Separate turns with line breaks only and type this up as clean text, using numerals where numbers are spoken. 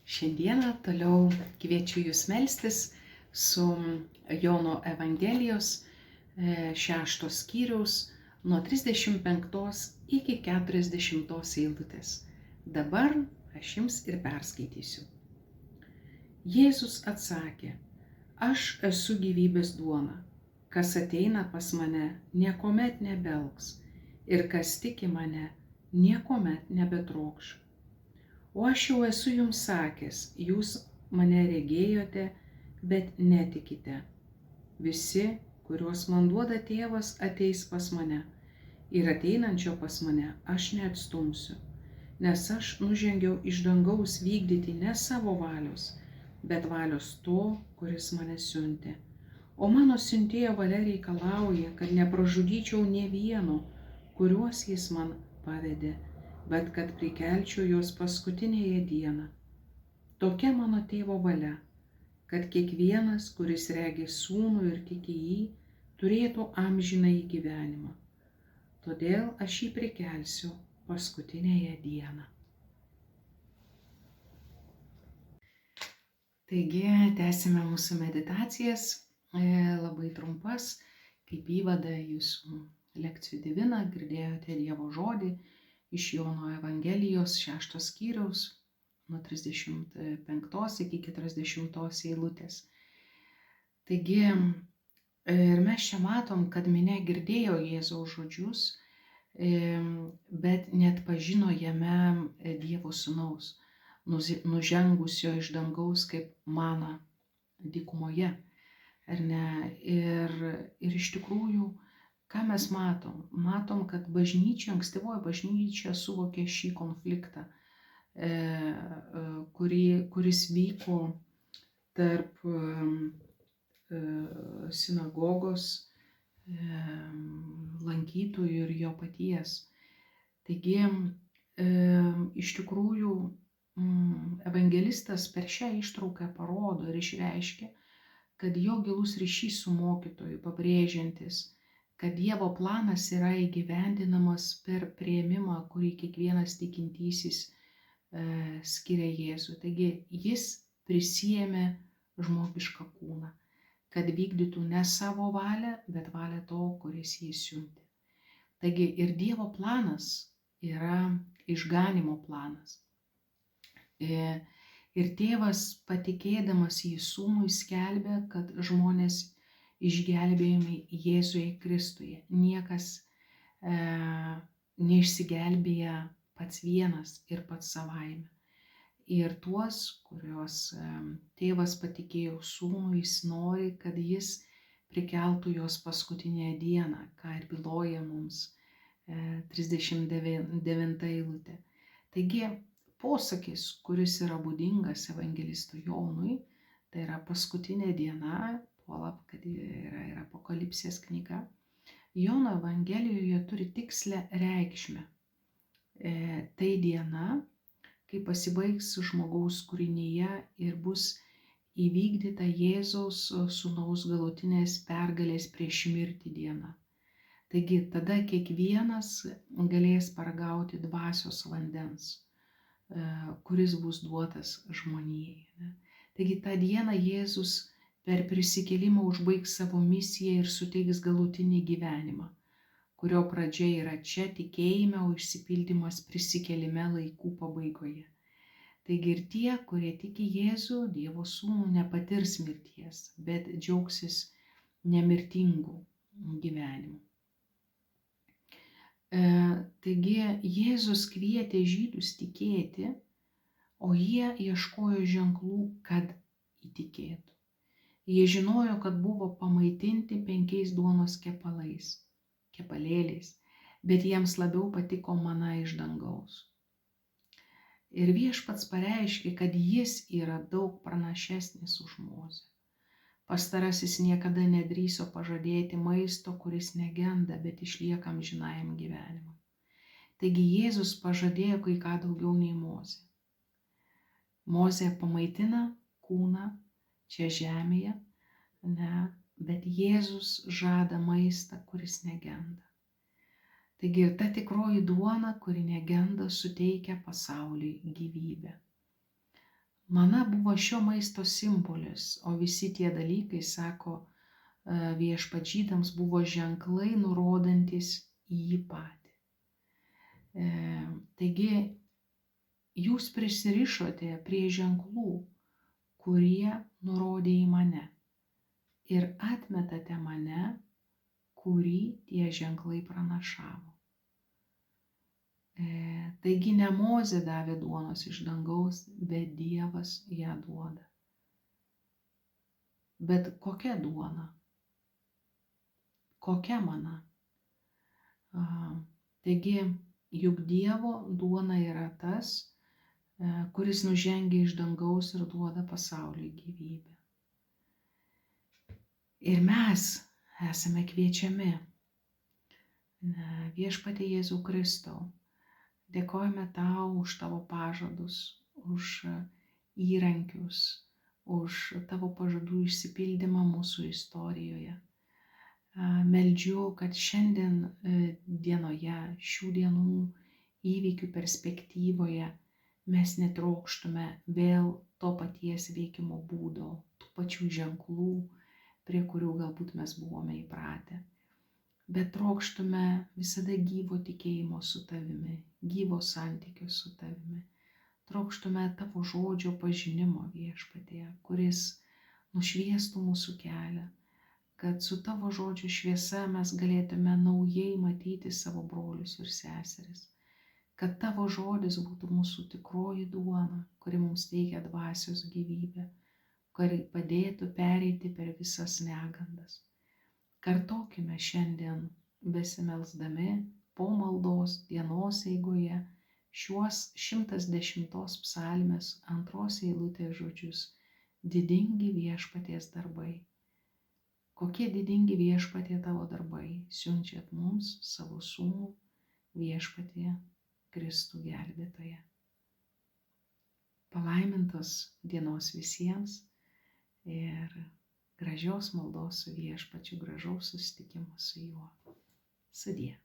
Šiandieną toliau kviečiu Jūs melstis su Jono Evangelijos 6 skyriaus nuo 35 iki 40 eilutės. Dabar aš Jums ir perskaitysiu. Jėzus atsakė: Aš esu gyvybės duona. Kas ateina pas mane, niekuomet nebelgs, ir kas tiki mane, niekuomet nebetrokš. O aš jau esu jums sakęs, jūs mane regėjote, bet netikite. Visi, kuriuos man duoda tėvas, ateis pas mane, ir ateinančio pas mane aš neatstumsiu, nes aš nužengiau iš dangaus vykdyti ne savo valios, bet valios to, kuris mane siuntė. O mano siuntėjo valia reikalauja, kad nepražudyčiau nė vieno, kuriuos jis man pavedė, bet kad prikelčiau juos paskutinėje dieną. Tokia mano tėvo valia, kad kiekvienas, kuris regi sūnų ir tiki jį, turėtų amžinąjį gyvenimą. Todėl aš jį prikelsiu paskutinėje dieną. Taigi, tęsime mūsų meditacijas, labai trumpas, kaip įvada jūsų lekcijų diviną, girdėjote Dievo žodį iš Jono Evangelijos 6 skyriaus nuo 35 iki 40 eilutės. Taigi, ir mes čia matom, kad minia girdėjo Jėzaus žodžius, bet net pažino jame Dievo sūnaus, nužengusio iš dangaus kaip mana dykumoje. Ar ne? Ir iš tikrųjų, ką mes matom? Matom, kad bažnyčia, ankstyvoji bažnyčia suvokė šį konfliktą, kuris vyko tarp sinagogos lankytojų ir jo paties. Taigi, iš tikrųjų, evangelistas per šią ištrauką parodo ir išreiškia, kad jo gilus ryšys su mokytoju, pabrėžiantis, kad Dievo planas yra įgyvendinamas per priėmimą, kurį kiekvienas tikintysis skiria Jėzui. Taigi jis prisiėmė žmogišką kūną, kad vykdytų ne savo valią, bet valią to, kuris jį siuntė. Taigi ir Dievo planas yra išganymo planas. Ir tėvas, patikėdamas jį sūnui, skelbė, kad žmonės išgelbėjami Jėzuje Kristuje. Niekas neišsigelbėja pats vienas ir pats savaime. Ir tuos, kuriuos tėvas patikėjo sūnui, jis nori, kad jis prikeltų juos paskutinę dieną, ką ir byloja mums 39 eilutė. Taigi, posakis, kuris yra būdingas evangelistui Jonui, tai yra paskutinė diena, puolab, kad yra ir Apokalipsės knyga, Jono Evangelijoje turi tikslę reikšmę. Tai diena, kai pasibaigs žmogaus kūrinyje ir bus įvykdyta Jėzaus sūnaus galutinės pergalės prieš mirtį diena. Taigi tada kiekvienas galės paragauti dvasios vandens, kuris bus duotas žmonijai. Taigi tą dieną Jėzus per prisikėlimą užbaigs savo misiją ir suteiks galutinį gyvenimą, kurio pradžia yra čia tikėjime, o išsipildymas prisikėlime laikų pabaigoje. Taigi ir tie, kurie tiki Jėzų, Dievo sūnų, nepatirs mirties, bet džiaugsis nemirtingu gyvenimu. Taigi Jėzus kvietė žydus tikėti, o jie ieškojo ženklų, kad įtikėtų. Jie žinojo, kad buvo pamaitinti 5 duonos kepalėliais, bet jiems labiau patiko mana iš dangaus. Ir Viešpats pareiškė, kad jis yra daug pranašesnis už Mozę. Pastarasis niekada nedrįso pažadėti maisto, kuris negenda, bet išlieka amžinajam gyvenimui. Taigi Jėzus pažadėjo kai ką daugiau nei Mozė. Mozė pamaitina kūną čia žemėje, bet Jėzus žada maistą, kuris negenda. Taigi ir ta tikroji duona, kuri negenda, suteikia pasauliui gyvybę. Mana buvo šio maisto simbolis, o visi tie dalykai, sako viešpats žydams, buvo ženklai nurodantis į jį patį. Taigi, jūs prisirišote prie ženklų, kurie nurodė į mane, ir atmetate mane, kurį tie ženklai pranašavo. Taigi ne Mozė davė duonos iš dangaus, bet Dievas ją duoda. Bet kokia duona? Kokia mana? Taigi, juk Dievo duona yra tas, kuris nužengia iš dangaus ir duoda pasauliui gyvybę. Ir mes esame kviečiami. Viešpatie Jėzau Kristau, dėkojame tau už tavo pažadus, už įrankius, už tavo pažadų išsipildymą mūsų istorijoje. Meldžiu, kad šiandien dienoje, šių dienų įvykių perspektyvoje mes netrokštume vėl to paties veikimo būdo, tų pačių ženklų, prie kurių galbūt mes buvome įpratę. Bet trokštume visada gyvo tikėjimo su tavimi, gyvo santykio su tavimi. Trokštume tavo žodžio pažinimo, Viešpatie, kuris nušviestų mūsų kelią, kad su tavo žodžio šviesa mes galėtume naujai matyti savo brolius ir seseris, kad tavo žodis būtų mūsų tikroji duona, kuri mums teikia dvasios gyvybę, kuri padėtų pereiti per visas negandas. Kartokime šiandien besimelsdami po maldos dienos eigoje šiuos 110 psalmės 2 eilutės žodžius: didingi viešpaties darbai. Kokie didingi Viešpatie tavo darbai, siunčiat mums savo sūnų Viešpatie Kristų gelbėtoją. Palaimintos dienos visiems ir gražios maldos su Viešpačiu, gražaus susitikimo su juo. Sudie.